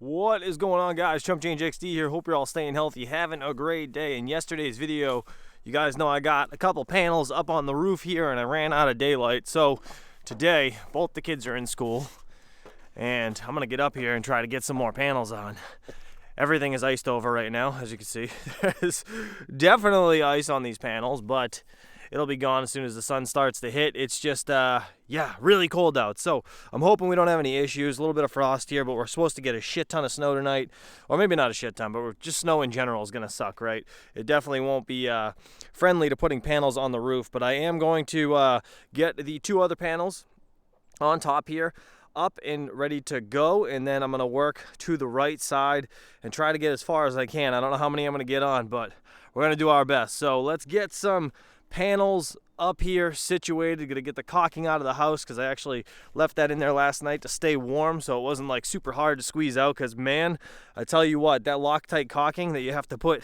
What is going on, guys? Chump Change XD here. Hope you're all staying healthy, having a great day. In yesterday's video, you guys know I got a couple panels up on the roof here and I ran out of daylight. So today, both the kids are in school and I'm gonna get up here and try to get some more panels on. Everything is iced over right now, as you can see. There's definitely ice on these panels, but it'll be gone as soon as the sun starts to hit. It's just, yeah, really cold out. So I'm hoping we don't have any issues. A little bit of frost here, but we're supposed to get a shit ton of snow tonight. Or maybe not a shit ton, but just snow in general is going to suck, right? It definitely won't be friendly to putting panels on the roof. But I am going to get the two other panels on top here up and ready to go, and then I'm going to work to the right side and try to get as far as I can. I don't know how many I'm going to get on, but we're going to do our best. So let's get some panels up here situated. Gonna get the caulking out of the house because I actually left that in there last night to stay warm, so it wasn't like super hard to squeeze out. Because man, I tell you what, that Loctite caulking that you have to put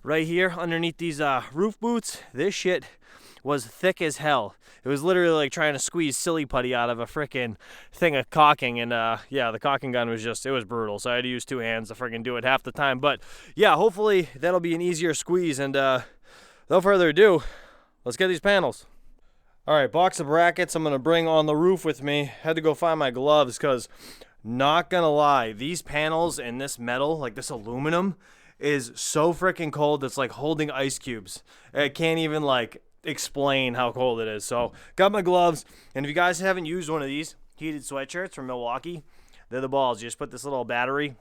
right here underneath these roof boots, this shit was thick as hell. It was literally like trying to squeeze silly putty out of a freaking thing of caulking. And yeah, the caulking gun was just, it was brutal. So I had to use two hands to freaking do it half the time. But yeah, hopefully that'll be an easier squeeze. And without further ado, let's get these panels. All right, box of brackets I'm gonna bring on the roof with me. Had to go find my gloves because, not gonna lie, these panels and this metal, like this aluminum, is so freaking cold. It's like holding ice cubes. I can't even like explain how cold it is. So got my gloves, and if you guys haven't used one of these heated sweatshirts from Milwaukee, they're the balls. You just put this little battery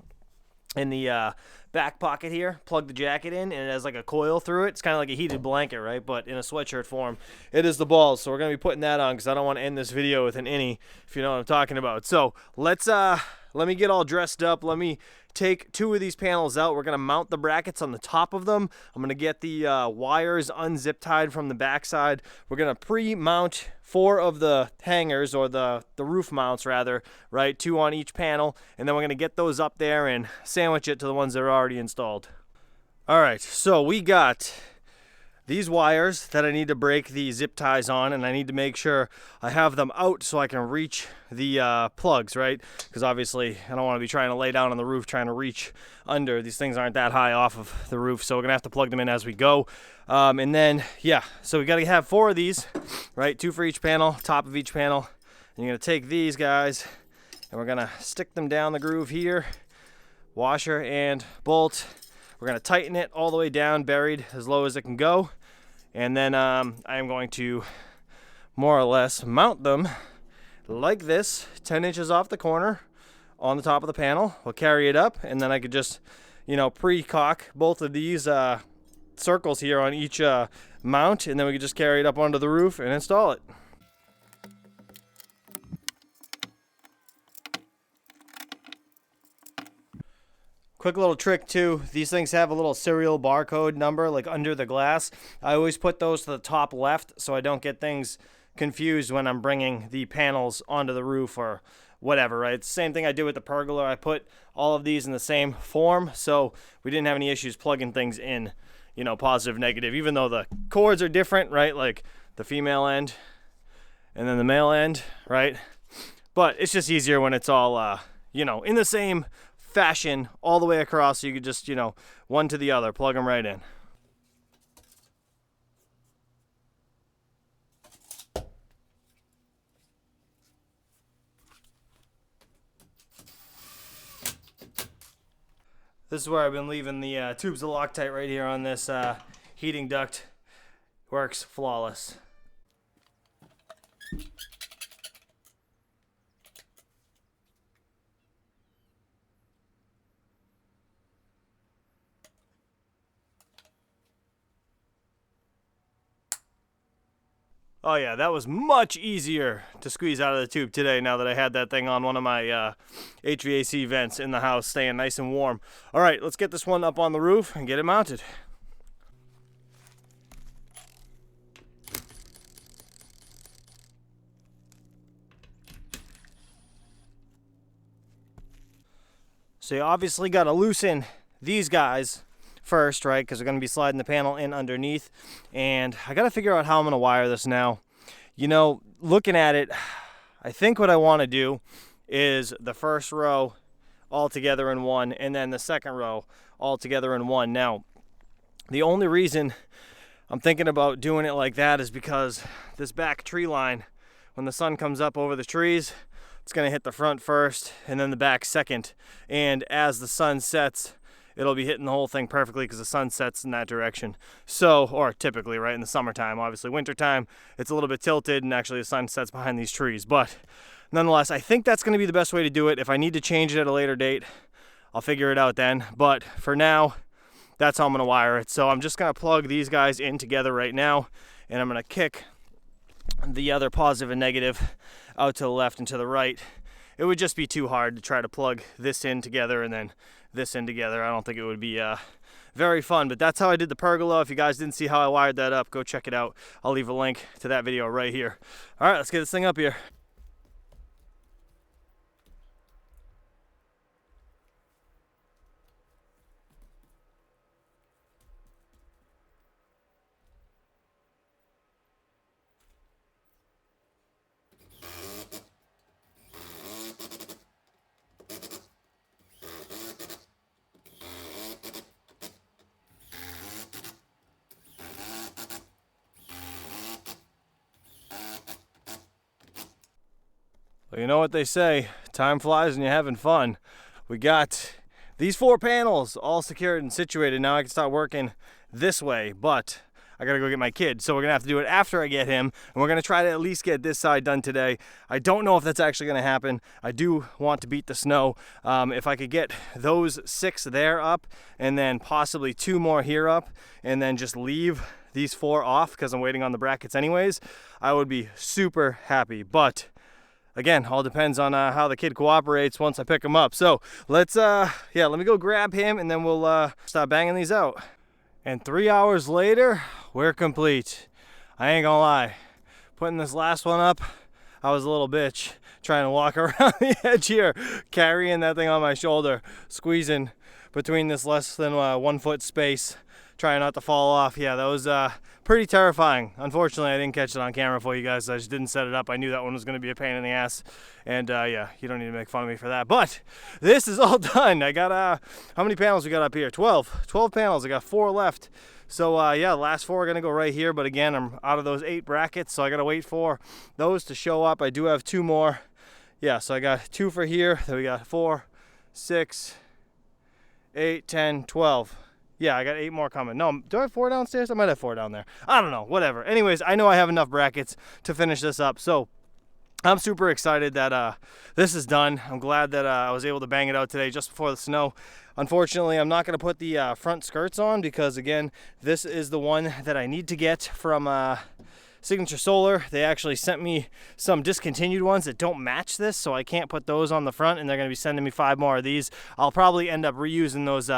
in the back pocket here, plug the jacket in, and it has like a coil through it. It's kind of like a heated blanket, right? But in a sweatshirt form, it is the balls. So we're gonna be putting that on because I don't want to end this video with an innie, if you know what I'm talking about. So let's let me get all dressed up. Let me take two of these panels out. We're gonna mount the brackets on the top of them. I'm gonna get the wires unzip tied from the backside. We're gonna pre-mount 4 of the hangers, or the roof mounts rather, right? 2 on each panel, and then we're gonna get those up there and sandwich it to the ones that are already installed. All right, so we got these wires that I need to break the zip ties on, and I need to make sure I have them out so I can reach the plugs, right? Because obviously I don't want to be trying to lay down on the roof trying to reach under. These things aren't that high off of the roof, so we're gonna have to plug them in as we go. And then yeah, so we got to have 4 of these, right? 2 for each panel, top of each panel. And you're gonna take these guys and we're gonna stick them down the groove here, washer and bolt. We're gonna tighten it all the way down, buried as low as it can go. And then I am going to more or less mount them like this, 10 inches off the corner on the top of the panel. We'll carry it up, and then I could just, you know, pre-caulk both of these circles here on each mount, and then we could just carry it up onto the roof and install it. Quick little trick too, these things have a little serial barcode number like under the glass. I always put those to the top left so I don't get things confused when I'm bringing the panels onto the roof or whatever, right? It's the same thing I did with the pergola. I put all of these in the same form so we didn't have any issues plugging things in, you know, positive, negative, even though the cords are different, right? Like the female end and then the male end, right? But it's just easier when it's all, you know, in the same fashion all the way across, so you could just, you know, one to the other, plug them right in. This is where I've been leaving the tubes of Loctite right here on this heating duct. Works flawless. Oh yeah, that was much easier to squeeze out of the tube today now that I had that thing on one of my HVAC vents in the house, staying nice and warm. All right, let's get this one up on the roof and get it mounted. So you obviously got to loosen these guys first, right? Because we're going to be sliding the panel in underneath. And I got to figure out how I'm going to wire this now. You know, looking at it, I think what I want to do is the first row all together in one, and then the second row all together in one. Now, the only reason I'm thinking about doing it like that is because this back tree line, when the sun comes up over the trees, it's gonna hit the front first and then the back second. And as the sun sets, it'll be hitting the whole thing perfectly because the sun sets in that direction. So, or typically, right, in the summertime. Obviously, wintertime, it's a little bit tilted and actually the sun sets behind these trees. But nonetheless, I think that's gonna be the best way to do it. If I need to change it at a later date, I'll figure it out then. But for now, that's how I'm gonna wire it. So I'm just gonna plug these guys in together right now, and I'm gonna kick the other positive and negative out to the left and to the right. It would just be too hard to try to plug this in together and then this in together. I don't think it would be very fun, but that's how I did the pergola. If you guys didn't see how I wired that up, go check it out. I'll leave a link to that video right here. All right, let's get this thing up here. Well, you know what they say, time flies when you're having fun. We got these 4 panels all secured and situated. Now I can start working this way, but I gotta go get my kid. So we're gonna have to do it after I get him, and we're gonna try to at least get this side done today. I don't know if that's actually gonna happen. I do want to beat the snow. If I could get those 6 there up, and then possibly 2 more here up, and then just leave these 4 off because I'm waiting on the brackets anyways, I would be super happy. But again, all depends on how the kid cooperates once I pick him up. So let's, let me go grab him and then we'll start banging these out. And 3 hours later, we're complete. I ain't gonna lie, putting this last one up, I was a little bitch trying to walk around the edge here, carrying that thing on my shoulder, squeezing between this less than 1 foot space, trying not to fall off. Yeah, that was pretty terrifying. Unfortunately, I didn't catch it on camera for you guys. I just didn't set it up. I knew that one was going to be a pain in the ass. And yeah, you don't need to make fun of me for that. But this is all done. I got, how many panels we got up here? 12 panels. I got 4 left. So yeah, the last 4 are going to go right here. But again, I'm out of those 8 brackets, so I got to wait for those to show up. I do have 2 more. Yeah, so I got 2 for here. Then we got 4, 6, 8, 10, 12. Yeah, I got 8 more coming. No, do I have 4 downstairs? I might have 4 down there. I don't know, whatever. Anyways, I know I have enough brackets to finish this up. So I'm super excited that this is done. I'm glad that I was able to bang it out today just before the snow. Unfortunately, I'm not going to put the front skirts on because, again, this is the one that I need to get from Signature Solar. They actually sent me some discontinued ones that don't match this, so I can't put those on the front, and they're going to be sending me 5 more of these. I'll probably end up reusing those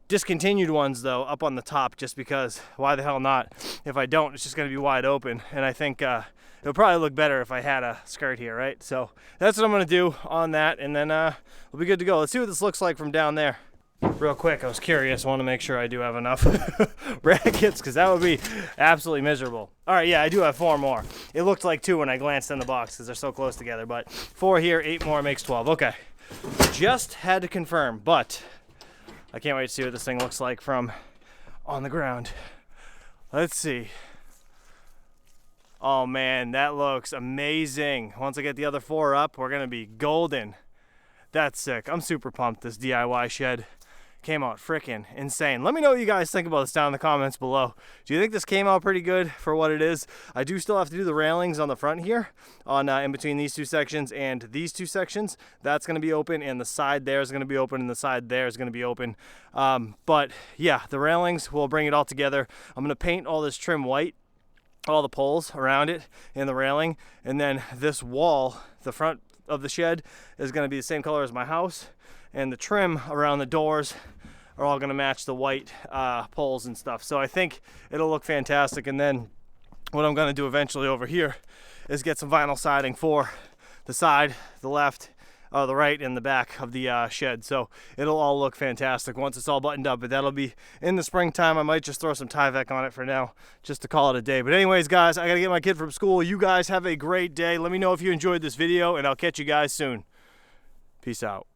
discontinued ones though up on the top, just because why the hell not? If I don't, it's just going to be wide open, and I think it'll probably look better if I had a skirt here, right? So that's what I'm going to do on that, and then we'll be good to go. Let's see what this looks like from down there. Real quick, I was curious. I want to make sure I do have enough brackets, because that would be absolutely miserable. All right, yeah, I do have 4 more. It looked like 2 when I glanced in the box because they're so close together, but 4 here, 8 more makes 12. Okay, just had to confirm, but I can't wait to see what this thing looks like from on the ground. Let's see. Oh man, that looks amazing. Once I get the other 4 up, we're gonna be golden. That's sick. I'm super pumped. This DIY shed came out freaking insane. Let me know what you guys think about this down in the comments below. Do you think this came out pretty good for what it is? I do still have to do the railings on the front here, on in between these 2 sections and these 2 sections. That's going to be open, and the side there is going to be open, and the side there is going to be open. But yeah, the railings will bring it all together. I'm going to paint all this trim white, all the poles around it and the railing, and then this wall, the front of the shed, is going to be the same color as my house, and the trim around the doors are all going to match the white poles and stuff. So I think it'll look fantastic. And then what I'm going to do eventually over here is get some vinyl siding for the side, the left, the right, and the back of the shed. So it'll all look fantastic once it's all buttoned up, but that'll be in the springtime. I might just throw some Tyvek on it for now just to call it a day. But anyways, guys, I gotta get my kid from school. You guys have a great day. Let me know if you enjoyed this video, and I'll catch you guys soon. Peace out.